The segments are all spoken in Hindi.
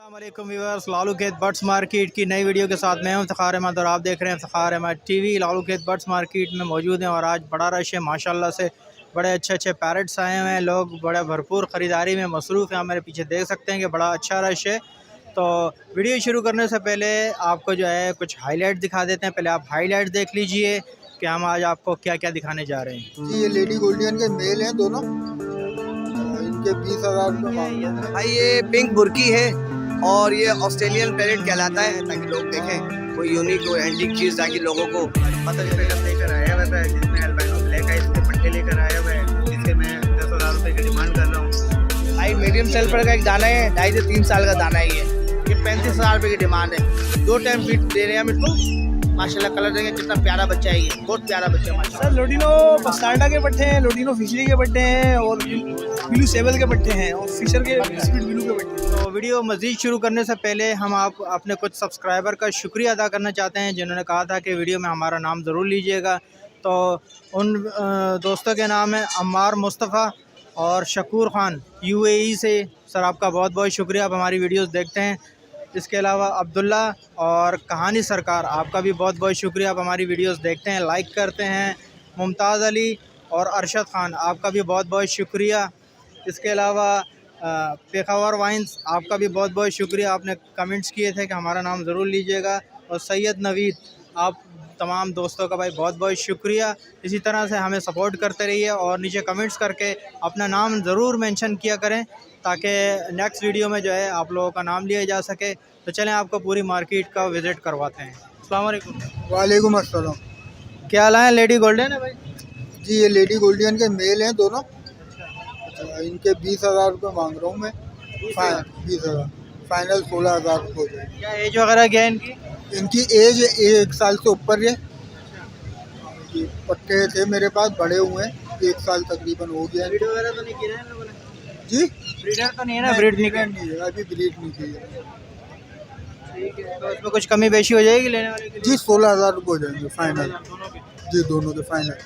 अस्सलाम वालेकुम व्यूअर्स, लालू खेत बर्ड्स मार्केट की नई वीडियो के साथ मैं हूं इफ्तिखार अहमद और आप देख रहे हैं इफ्तिखार अहमद टीवी। लालू खेत बर्ड्स मार्केट में मौजूद हैं और आज बड़ा रश है माशाल्लाह से। बड़े अच्छे पैरट्स आए हुए हैं, लोग बड़े भरपूर ख़रीदारी में मसरूफ़ हैं। आप मेरे पीछे देख सकते हैं कि बड़ा अच्छा रश है। तो वीडियो शुरू करने से पहले आपको जो है कुछ हाईलाइट दिखा देते हैं। पहले आप हाईलाइट देख लीजिए कि हम आज आपको क्या क्या दिखाने जा रहे हैं। ये लेडी गोल्डियन के मेल हैं दोनों, इनके 20,000 रुपये भाई ये पिंक बुर्की है और ये ऑस्ट्रेलियन पैरेट कहलाता है, ताकि लोग देखें कोई यूनिक कोई एंटीक चीज़, ताकि लोगों को पता चले। लेकर आया हुआ था जिसमें अल्बाइनो ब्लैक आइस के पट्टे लेकर आया हुआ है, जिसके मैं 10,000 रुपये की डिमांड कर रहा हूँ। भाई मीडियम सेल्फर का एक दाना है, 2.5 से 3 साल का दाना है। ये 35,000 रुपये की डिमांड है। 2 टाइम फीड दे रहे हैं हम इसको। माशाल्लाह कलर देंगे, कितना प्यारा बच्चा है, ये बहुत प्यारा बच्चा है माशाल्लाह। सर लोडिनो बस्टार्डा के पट्टे हैं, लोडिनो फिशरी के पट्टे हैं और ब्लू सेबल के पट्टे हैं और फिशर के स्पीड ब्लू के पट्टे हैं। तो वीडियो मज़ीद शुरू करने से पहले हम अपने कुछ सब्सक्राइबर का शुक्रिया अदा करना चाहते हैं जिन्होंने कहा था कि वीडियो में हमारा नाम ज़रूर लीजिएगा। तो उन दोस्तों के नाम है अम्मार मुस्तफ़ा और शकूर ख़ान UAE से। सर आपका बहुत बहुत शुक्रिया, आप हमारी वीडियोस देखते हैं। इसके अलावा अब्दुल्ला और कहानी सरकार, आपका भी बहुत बहुत शुक्रिया, आप हमारी वीडियोस देखते हैं, लाइक करते हैं। मुमताज़ अली और अरशद ख़ान, आपका भी बहुत बहुत शुक्रिया। इसके अलावा पेखावर वाइन्स, आपका भी बहुत बहुत शुक्रिया, आपने कमेंट्स किए थे कि हमारा नाम ज़रूर लीजिएगा। और सैयद नवीद, आप तमाम दोस्तों का भाई बहुत बहुत शुक्रिया। इसी तरह से हमें सपोर्ट करते रहिए और नीचे कमेंट्स करके अपना नाम ज़रूर मेंशन किया करें ताकि नेक्स्ट वीडियो में जो है आप लोगों का नाम लिया जा सके। तो चलें आपको पूरी मार्केट का विज़िट करवाते हैं। अस्सलाम वालेकुम। वालेकुम अस्सलाम। क्या लाए हैं? लेडी गोल्डन है भाई जी, ये लेडी गोल्डियन के मेल हैं दोनों। इनके 20,000 रुपये मांग रहा हूँ मैं। 20,000 फाइनल 16,000 रुपये हो जाए। क्या एज वगैरह क्या है इनकी? इनकी एज 1 साल से ऊपर है। ये पट्टे थे मेरे पास, बड़े हुए हैं, 1 साल तकरीबन हो गया। ब्रीड वगैरह तो नहीं की है लोगों ने? जी, ब्रीडर तो नहीं है ना? ब्रीड नहीं नहीं है, अभी ब्रीड नहीं की है। ठीक है, तो इसमें कुछ कमी बेशी हो जाएगी लेने वाले के लिए? जी 16,000 रुपये हो जाएंगे फाइनल। दोनों के? जी दोनों के फाइनल।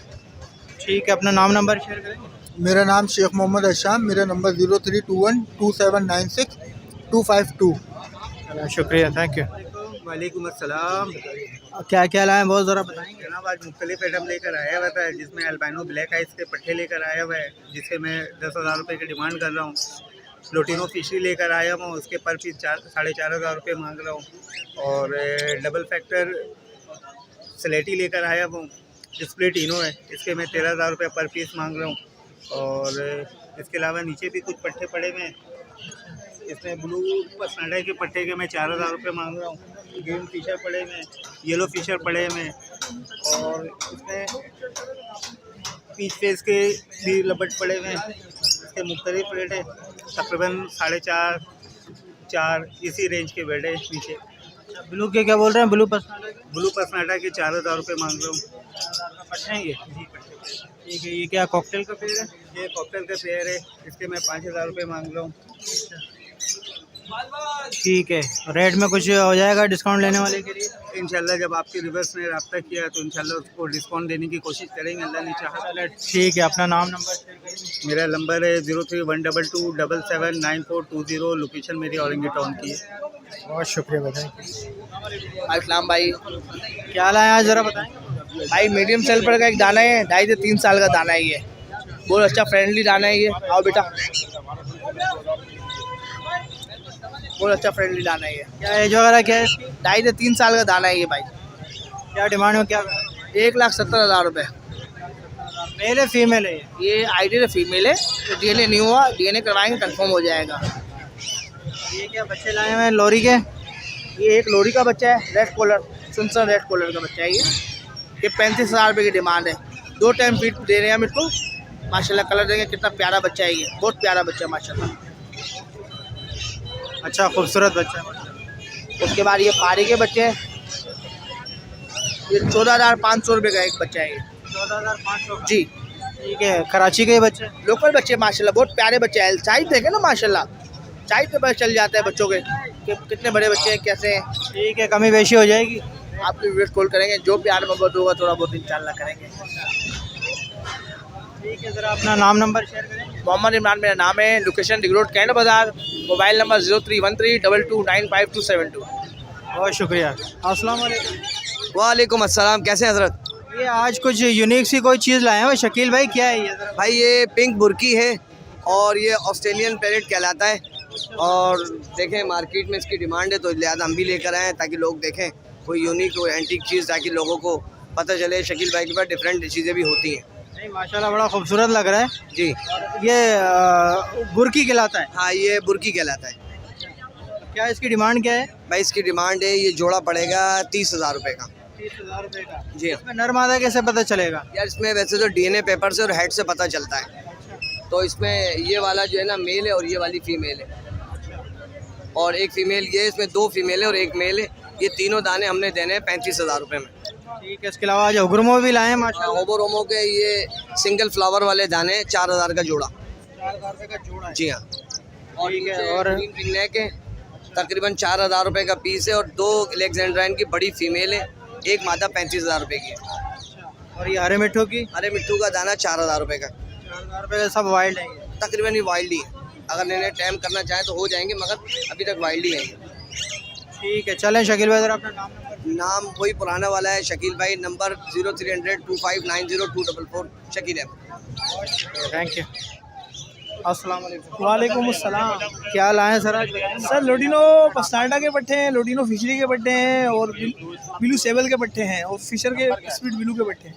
ठीक है, अपना नाम नंबर शेयर करेंगे? मेरा नाम शेख मोहम्मद अशाम, मेरा नंबर 03212796 252। शुक्रिया, थैंक यू। वालेकुम अस्सलाम। क्या क्या लाए हैं बहुत ज़रा बताएंगे? जनाब आज मुख्तलिफ आइटम लेकर आया हुआ था, जिसमें अल्बाइनो ब्लैक आइस के पट्टे लेकर आया हुआ है, जिसके मैं 10,000 रुपये की डिमांड कर रहा हूँ। लोटिनो फिशरी लेकर आया हूँ, उसके पर पीस 4,500 रुपये मांग रहा हूँ। और डबल फैक्टर स्लेटी लेकर आया हूँ, स्प्लिट इनो है, इसके मैं 13,000 रुपये पर पीस मांग रहा हूँ। और इसके अलावा नीचे भी कुछ पट्टे पड़े हुए हैं, इसमें ब्लू पसनाडा के पट्टे के मैं 4,000 रुपये मांग रहा हूँ। ग्रीन फिशर पड़े हुए हैं, येलो फिशर पड़े हुए हैं, और इसमें पीच फेस के भी लबट पड़े हुए हैं। इसके मुख्तलिफ रेट है, तकरीबन 4.5-4 इसी रेंज के बेड है नीचे। ब्लू के क्या बोल रहे हैं? ब्लू पसनाडा के 4,000 रुपये मांग रहा हूँ। पट्टे हैं ये? ठीक है, ये क्या कॉकटेल का पेड़ है? ये कॉकटेल का पेयर है, इसके मैं 5,000 रुपये मांग रहा हूँ। ठीक है, रेट में कुछ हो जाएगा डिस्काउंट लेने वाले के लिए? इंशाल्लाह जब आपके रिवर्स ने रब्ता किया तो इंशाल्लाह उसको डिस्काउंट देने की कोशिश करेंगे, अल्लाह ने चाहा। ठीक है, अपना नाम नंबर शेयर करिए। मेरा नंबर है 031227794420। लोकेशन मेरी औरंगी टाउन की है। बहुत शुक्रिया बताएं। अस्सलाम भाई। क्या लाए हैं ज़रा बताएंगे? भाई मीडियम सेल्फर का एक दाना है, 2.5 से 3 साल का दाना है। ये बहुत अच्छा फ्रेंडली दाना है। ये आओ बेटा, बहुत अच्छा फ्रेंडली दाना है ये। क्या एज वगैरह क्या है? 2.5 से 3 साल का दाना है ये भाई। क्या डिमांड में क्या? 1,70,000 रुपये। मेल है फीमेल है ये? ये आइडियल फीमेल है, तो DNA नहीं हुआ, DNA करवाएंगे कंफर्म हो जाएगा। ये क्या बच्चे लाए हुए हैं लोरी के? ये एक लोरी का बच्चा है, रेड कॉलर, सुनसन रेड कॉलर का बच्चा है ये 35,000 रुपये की डिमांड है। 2 टाइम फीड दे रहे हैं हम इसको। माशाल्लाह कलर देंगे, कितना प्यारा बच्चा है, ये बहुत प्यारा बच्चा है माशाल्लाह। अच्छा खूबसूरत बच्चा है। उसके बाद ये पारी के बच्चे हैं, ये 14,500 रुपये का एक बच्चा है ये। 14,500 जी, ठीक है, कराची के बच्चे? लोकल बच्चे माशाल्लाह बहुत प्यारे बच्चे हैं। साइज देखें ना माशाल्लाह, साइज पे पता चल जाता है बच्चों के कि कितने बड़े बच्चे हैं, कैसे हैं। ठीक है, कमी बेशी हो जाएगी? आपकी वीडियो कॉल करेंगे, जो प्यार मोहब्बत होगा थोड़ा बहुत इंशाल्लाह करेंगे। ठीक है, ज़रा अपना नाम नंबर शेयर करें। मोहम्मद इमरान मेरा नाम है, लोकेशन रिंग रोड कैंट बाज़ार, मोबाइल नंबर 031322952272। बहुत शुक्रिया। अस्सलाम वालेकुम। वालेकुम अस्सलाम, कैसे हैं हजरत? ये आज कुछ यूनिक सी कोई चीज़ लाए हैं शकील भाई, क्या है ये? भाई ये पिंक बुर्की है और ये ऑस्ट्रेलियन पैरेट कहलाता है। और देखें मार्केट में इसकी डिमांड है तो लिहाजा हम भी लेकर आए हैं ताकि लोग देखें कोई यूनिक कोई एंटीक चीज़, ताकि लोगों को पता चले शकील भाई के पास डिफरेंट चीज़ें भी होती हैं। नहीं माशाल्लाह बड़ा खूबसूरत लग रहा है जी। ये बुर्की कहलाता है। हाँ ये बुर्की कहलाता है। क्या इसकी डिमांड क्या है? भाई इसकी डिमांड है, ये जोड़ा पड़ेगा 30,000 रुपये का। 30,000 रुपये का। जी हाँ। इसमें नर मादा कैसे पता चलेगा? यार इसमें वैसे तो DNA पेपर से और हेड से पता चलता है। तो इसमें ये वाला जो है ना मेल है और ये वाली फीमेल है, और एक फीमेल ये, इसमें 2 फीमेल है और 1 मेल है। ये तीनों दाने हमने देने हैं 35,000 रुपये में। ठीक है, इसके अलावा आज हुग्रमो भी लाए हैं माशाल्लाह। होबो रोमो के ये सिंगल फ्लावर वाले दाने 4,000 का जोड़ा। 4,000 रुपये का जोड़ा है। जी हाँ। और ठीक है, ये और ग्रीन पिंक नेक है, तकरीबन 4,000 रुपये का पीस है, और 2 अलेक्जेंड्राइन की बड़ी फीमेल है, एक मादा 35,000 रुपये की है। और ये हरे मिट्ठू की अरे मिट्टू का दाना 4,000 रुपये का। 4,000 रुपये का, सब वाइल्ड है ये। तकरीबन ये वाइल्ड ही है, अगर नए टाइम करना चाहें तो हो जाएंगे, मगर अभी तक वाइल्ड ही है। ठीक है, चलें शकील भाई, ज़रा अपना नाम नंबर। नाम वही पुराना वाला है शकील भाई, नंबर 03002590 शकील है। Thank you. अस्सलाम वालेकुम। वालेकुम अस्सलाम। क्या लाए सर आज? सर लोडिनो पस्तार्डा के पट्टे हैं, लोडिनो फिशरी के पट्टे हैं, और ब्लू सेबल के पट्टे हैं, और फिशर के स्पीड ब्लू के पट्टे हैं।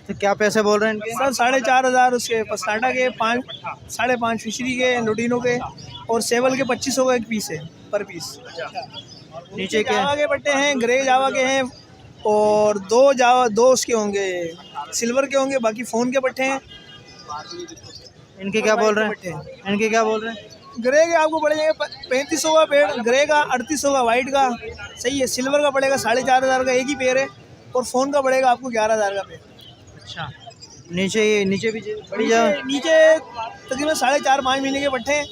तो क्या पैसे बोल रहे हैं इनके? सर 4,500 उसके पस्तार्डा के, 5 5.5 फिशरी के, लोडिनो के, और सेबल के 2500 का एक पीस है पर पीस। नीचे क्या जावा के पट्टे हैं, ग्रे जावा के हैं, और 2 उसके होंगे सिल्वर के होंगे, बाकी फ़ोन के पट्टे हैं। इनके क्या बोल रहे हैं? इनके क्या बोल रहे हैं? ग्रे के आपको पड़ जाएंगे 3500 का पेड़, ग्रे का 3800 का, वाइट का सही है, सिल्वर का पड़ेगा 4,500 का एक ही पेड़ है, और फ़ोन का पड़ेगा आपको 11,000 का पेड़। अच्छा, नीचे भी बड़ी जगह। नीचे तकरीबन 4.5-5 महीने के पट्टे हैं,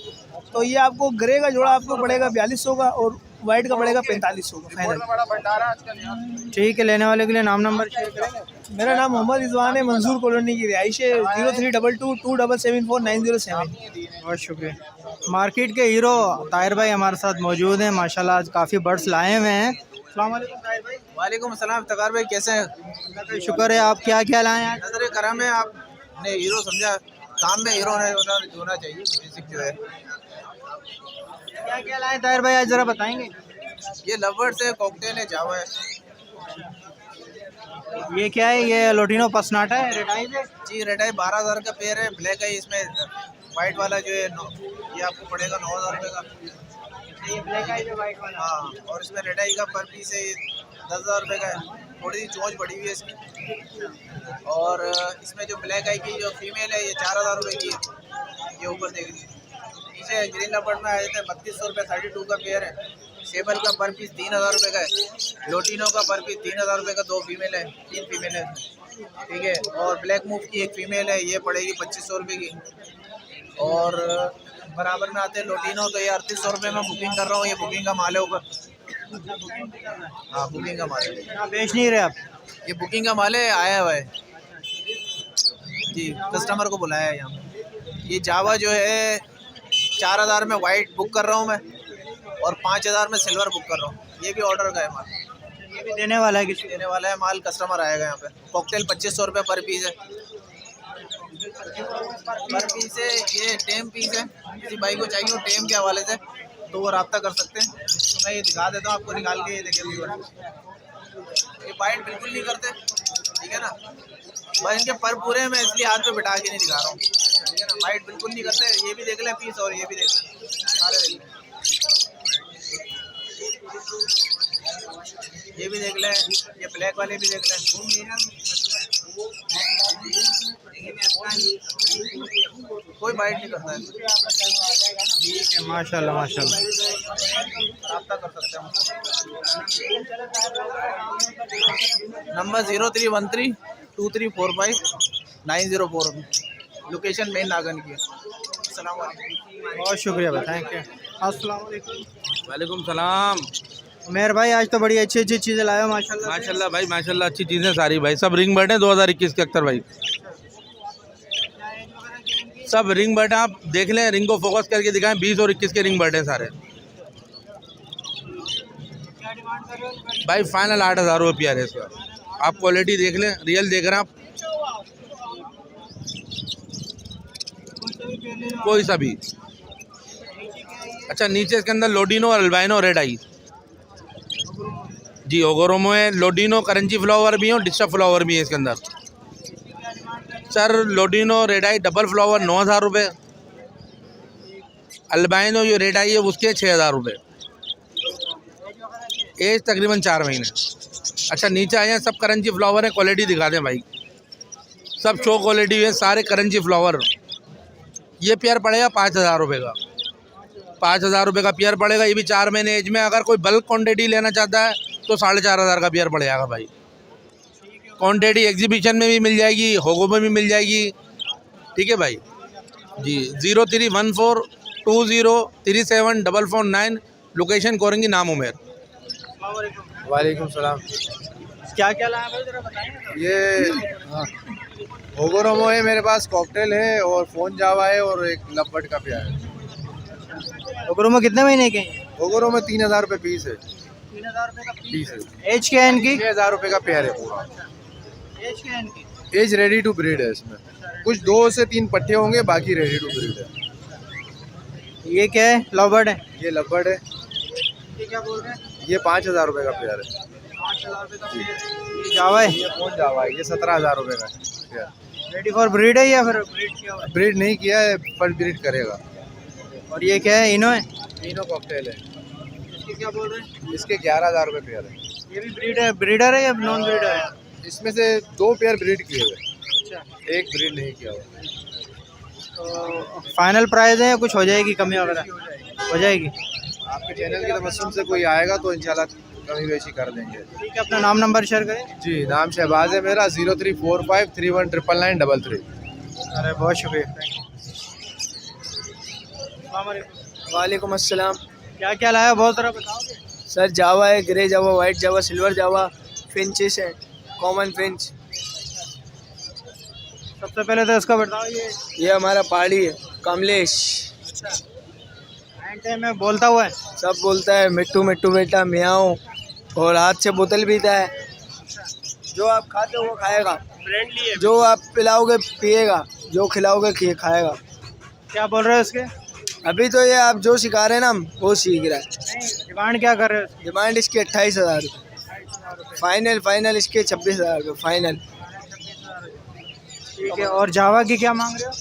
तो ये आपको ग्रे का जोड़ा आपको पड़ेगा 4200 का, और वाइट का पड़ेगा 4500 का फाइनल। ठीक है, लेने वाले के लिए नाम नंबर शेयर करेंगे। मेरा नाम मोहम्मद रिजवान है, मंजूर कॉलोनी की रिहाइश है, 032227749007। बहुत शुक्रिया। मार्केट के हीरो ताहिर भाई हमारे साथ मौजूद हैं। माशाल्लाह आज काफ़ी बर्ड्स लाए हुए हैं। अस्सलाम वालेकुम ताहिर भाई। वालेकुम अस्सलाम तकार भाई, कैसे हैं? शुक्र है। आप क्या क्या लाए हैं? नजर करम है, आपने हीरो समझा, काम में हीरो होना चाहिए, बेसिक जो है। क्या क्या लाए ताहिर भाई आज ज़रा बताएंगे? ये लवर्स है, कॉकटेल है, जावा है। ये क्या है? ये लोटिनो पसनाटा है, रेड आइज है जी, रेड आई 12,000 का पेयर है, ब्लैक है इसमें वाइट वाला जो है ये आपको पड़ेगा 9,000 रुपये का। ये ब्लैक आइज है, वाइट वाला। हाँ, और इसमें रेड आई का पर पीस है 10,000 रुपये का है, थोड़ी सी चोंच पड़ी हुई है इसकी। और इसमें जो ब्लैक आई की जो फीमेल है ये 4,000 रुपये की है, ये ऊपर देख लीजिए। नीचे ग्रीन लपर्ड में आ जाते हैं 3200 रुपये, 32 का पेयर है। सेबल का पर पीस 3,000 रुपये का है। लोटिनो का पर पीस 3,000 रुपये का, 2 फीमेल है, 3 फीमेल है, ठीक है। और ब्लैक मूव की एक फीमेल है, ये पड़ेगी 2500 रुपये की। और बराबर में आते हैं लोटिनो, तो ये 3800 रुपये में बुकिंग कर रहा हूँ, ये बुकिंग का माल है ऊपर। हाँ, बुकिंग का माल है, आप बेच नहीं रहे आप? ये बुकिंग का माल है, आया हुआ है जी, कस्टमर को बुलाया है यहाँ। ये जावा जो है 4,000 में वाइट बुक कर रहा हूँ मैं, और 5,000 में सिल्वर बुक कर रहा हूँ। ये भी ऑर्डर का है माल, ये भी देने वाला है किसी? देने वाला है माल, कस्टमर आएगा यहाँ पे। कॉकटेल 2500 रुपये पर पीस है, पर पीस है। ये टेम पीस है, किसी भाई को चाहिए हो टेम के हवाले से तो वो रब्ता कर सकते हैं। तो मैं ये दिखा देता हूँ आपको निकाल के, ये देखिए ये बाइट बिल्कुल नहीं करते, ठीक है ना। भाई इनके पर पूरे हैं, मैं इसलिए हाथ पे बिठा के नहीं दिखा रहा हूँ, ठीक है ना। बाइट बिल्कुल नहीं करते। ये भी देख लें पीस, और ये भी देख लें, सारे देख लें, ये भी देख लें, ये ब्लैक वाले भी देख लें, कोई बाइट नहीं करता है। ठीक है, माशाल्लाह माशाल्लाह। रब्ता कर सकते हैं। नंबर 031323459004, लोकेशन मेन नागन की है। अस्सलाम वालेकुम। बहुत शुक्रिया भाई, थैंक यू। अस्सलाम वालेकुम। वालेकुम सलाम। मेहर भाई आज तो बड़ी अच्छी अच्छी चीज़ें लाए हो माशाल्लाह। माशाल्लाह भाई, माशाल्लाह अच्छी चीज़ें सारी भाई, सब रिंग बर्ड हैं 2021 के अख्तर भाई। सब रिंग बर्ड आप देख लें, रिंग को फोकस करके दिखाएं। 20 और 21 के रिंग बर्ड हैं सारे भाई। फाइनल 8,000 रुपये पेयर है इसका। आप क्वालिटी देख लें, रियल देख रहे हैं आप, कोई सा भी। अच्छा, नीचे इसके अंदर लोडिनो और अल्बाइनो रेड आई जी, ओगोरोमो है, लोडिनो करंची फ्लावर भी है और डिस्टर्ब फ्लावर भी है इसके अंदर। Sir lutino red eye double flower 9,000 रुपये, अल्बाइनो जो रेड आई है उसके 6,000 रुपये, एज तकरीबन 4 महीने। अच्छा, नीचे आए हैं, सब करंची फ्लावर है, क्वालिटी दिखा दें भाई, सब शो क्वालिटी है, सारे करंची फ्लावर। ये पेयर पड़ेगा 5,000 रुपये का, 5,000 रुपये का पेयर पड़ेगा। ये भी 4 महीने एज में। अगर कोई बल्क क्वांटिटी लेना चाहता है तो 4,500 का पेयर पड़ेगा भाई। क्वांटिटी एग्जीबिशन में भी मिल जाएगी, होगो में भी मिल जाएगी, ठीक है भाई जी। 031420374449, लोकेशन कोरंगी, नाम उमेर। वालेकुम सलाम। क्या क्या लाया भाई, जरा बताएं। ये ओगोरोमो है मेरे पास, कॉकटेल है और फोन जावा है और एक लपट का प्यार है। ओगोरोमो कितने महीने के हैं? ओगोरोमो 3,000 रुपये पीस है। 3,000 रुपये का पीस है। एज क्या है इनकी? 6,000 रुपये का पेयर है पूरा। एज क्या है इनकी? एज रेडी टू ब्रीड है इसमें। कुछ 2 से 3 पट्टे होंगे, बाकी रेडी टू ब्रीड है। ये क्या है? लवबर्ड है। ये लपट है। ये क्या बोल रहे हैं? ये 5,000 रुपये का पेयर है। 5,000 रुपये का पेयर। ये जावा है। ये फोन जावा है, ये 17,000 रुपये का पेयर। रेडी फॉर ब्रीड है या फिर ब्रीड किया हुआ है? ब्रीड नहीं किया है, पर ब्रीड करेगा। और ये क्या है? इनो है। तीनों कॉकटेल है। इसके क्या बोल रहे हैं? इसके 11,000 रुपये पेयर है। ये भी ब्रीड है, ब्रीडर है या नॉन ब्रीडर है? इसमें से 2 पेयर ब्रीड किए हुए, अच्छा, एक ब्रीड नहीं किया हुआ। तो फाइनल प्राइस है या कुछ हो जाएगी कमी वगैरह? हो जाएगी। आपके चैनल के तबस्सुम से कोई आएगा तो इंशाल्लाह कमी बेशी कर देंगे। ठीक है, अपना नाम नंबर शेयर करें। जी, नाम शहबाज है मेरा, 0345319933। अरे बहुत शुक्रिया। वालेकुम अस्सलाम। क्या क्या लाया, बहुत सारा बताओगे? सर जावा है, ग्रे जावा, वाइट जावा, सिल्वर जावा, फिंचेस है, कॉमन फिंच। सबसे पहले तो इसका बताओ। ये हमारा पहाड़ी है, कमलेश। एंटे में बोलता हुआ है। सब बोलता है, मिट्टू मिट्टू बेटा मियाओ, और हाथ से बोतल पीता है। जो आप खाते हो वो खाएगा, फ्रेंडली है। जो आप पिलाओगे पिएगा, जो खिलाओगे खाएगा। क्या बोल रहे हो इसके? अभी तो ये आप जो सिखा रहे हैं ना, वो सीख रहा है। डिमांड क्या कर रहे हो? डिमांड इसकी 28,000 रुपये। फाइनल इसके 26,000 रुपये फाइनल। ठीक है, और जावा की क्या मांग रहे हो?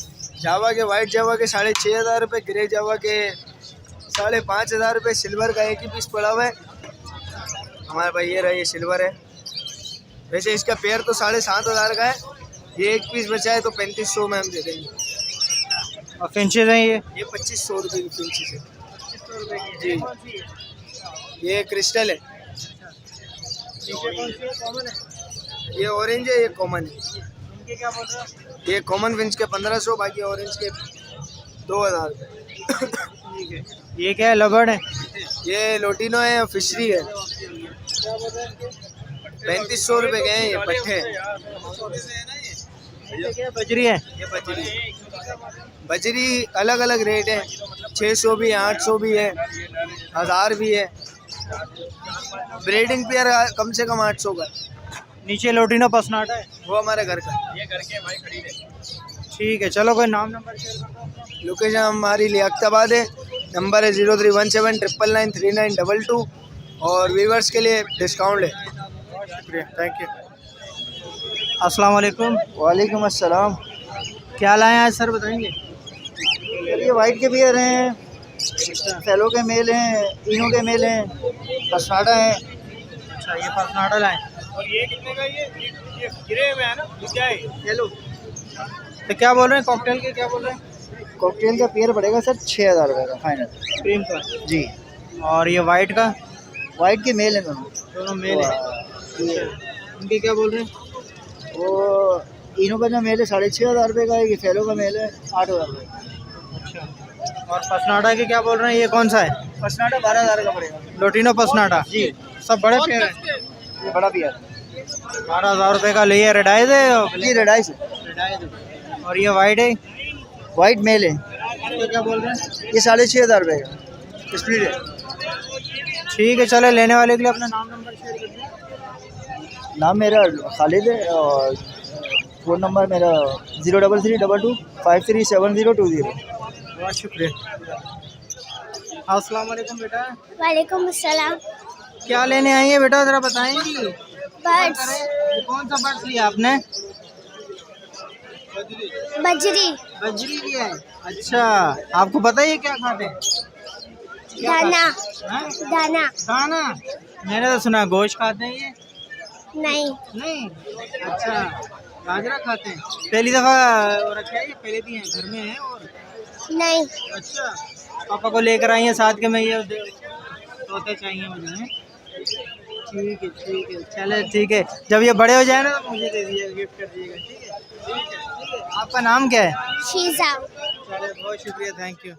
जावा के, वाइट जावा के 6,500 रुपये, ग्रे जावा के 5,500 रुपये, सिल्वर का एक ही पीस पड़ा हुआ है हमारे भाई। ये रहा, ये सिल्वर है। वैसे इसका पेयर तो 7,500 का है, ये एक पीस बचा है तो 3,500 में हम दे देंगे। और फिंचेज हैं ये 2,500 रुपये की फिंचेस है जी। ये क्रिस्टल है, ये ऑरेंज है, ये कॉमन है। इनके क्या बोल रहे हो? ये कॉमन फिंच के 1,500, बाकी ऑरेंज के 2,000 रुपये। ठीक है, ये क्या है? लबर्ड है। ये लोटिनो है, फिशरी है। 3,500 रुपये के हैं ये पट्टे। ये क्या बजरी है? ये बजरी अलग अलग रेट है, 600 भी है, 800 भी है, 1,000 भी है। ब्रीडिंग पेयर कम से कम 800 का। नीचे लोटिनो पसनाटा है, वो हमारे घर का। ये घर के भाई खरीदे। ठीक है, चलो कोई नाम नंबर शेयर कर दो। लोकेशन हमारी लियाकताबाद है, नंबर है 0317993922 और व्यूवर्स के लिए डिस्काउंट है। शुक्रिया, थैंक यू। अस्सलाम वालेकुम। वालेकुम अस्सलाम। क्या लाए हैं आज सर, बताएंगे? ये वाइट के पेयर हैं, फैलो के मेल हैं, इनो के मेल हैं, पसनाटा है। अच्छा, ये पसनाटा लाए। और ये कितने का? ये ग्रे में है ना, ये क्या है? येलो। तो क्या बोल रहे हैं कॉकटेल के, क्या बोल रहे हैं? कॉकटेल का पेयर पड़ेगा सर 6,000 रुपये का फाइनल। क्रीम का जी। और ये वाइट का? वाइट के मेल हैं दोनों मेल है। इनके क्या बोल रहे हैं? वो इनो का जो मेल है 6,500 रुपये का है, ये फैलो का मेल है 8,000 रुपये। अच्छा, और पसनाटा के क्या बोल रहे हैं? ये कौन सा है? पसनाटा 12,000 का पड़ेगा। लोटिनो पसनाटा जी, सब बड़े पेड़ हैं। ये बड़ा पेयर 12,000 रुपये का। लिए रेड आइज है? ये रेड आइस है। और ये वाइट है? वाइट मेल है, तो क्या बोल रहे हैं? ये 6,500 रुपये का स्प्लिट है। ठीक है, चलो लेने वाले के लिए अपना नाम नंबर शेयर कर दीजिए। नाम मेरा खालिद है और फ़ोन नंबर मेरा 03322 537020। बहुत शुक्रिया। अस्सलाम वालेकुम बेटा। वालेकुम अस्सलाम। क्या लेने आई है बेटा, ज़रा बताएंगी? बर्ड्स, ये कौन सा बर्ड्स लिया आपने? बजरी, बजरी लिया है। अच्छा, आपको पता है ये क्या खाते हैं? दाना, हाँ? दाना दाना? मैंने तो सुना गोश्त खाते हैं ये। नहीं, नहीं? अच्छा, बाजरा खाते हैं। पहली दफ़ा रखा है ये, पहले भी हैं घर में है? और नहीं, अच्छा, पापा को लेकर आई हैं साथ के में, ये तोते चाहिए मुझे। हैं? ठीक है, चले ठीक है। जब ये बड़े हो जाए ना तो मुझे दे दीजिएगा, गिफ्ट कर दीजिएगा। ठीक है। आपका नाम क्या है? शीज़ा। चले, बहुत शुक्रिया, थैंक यू।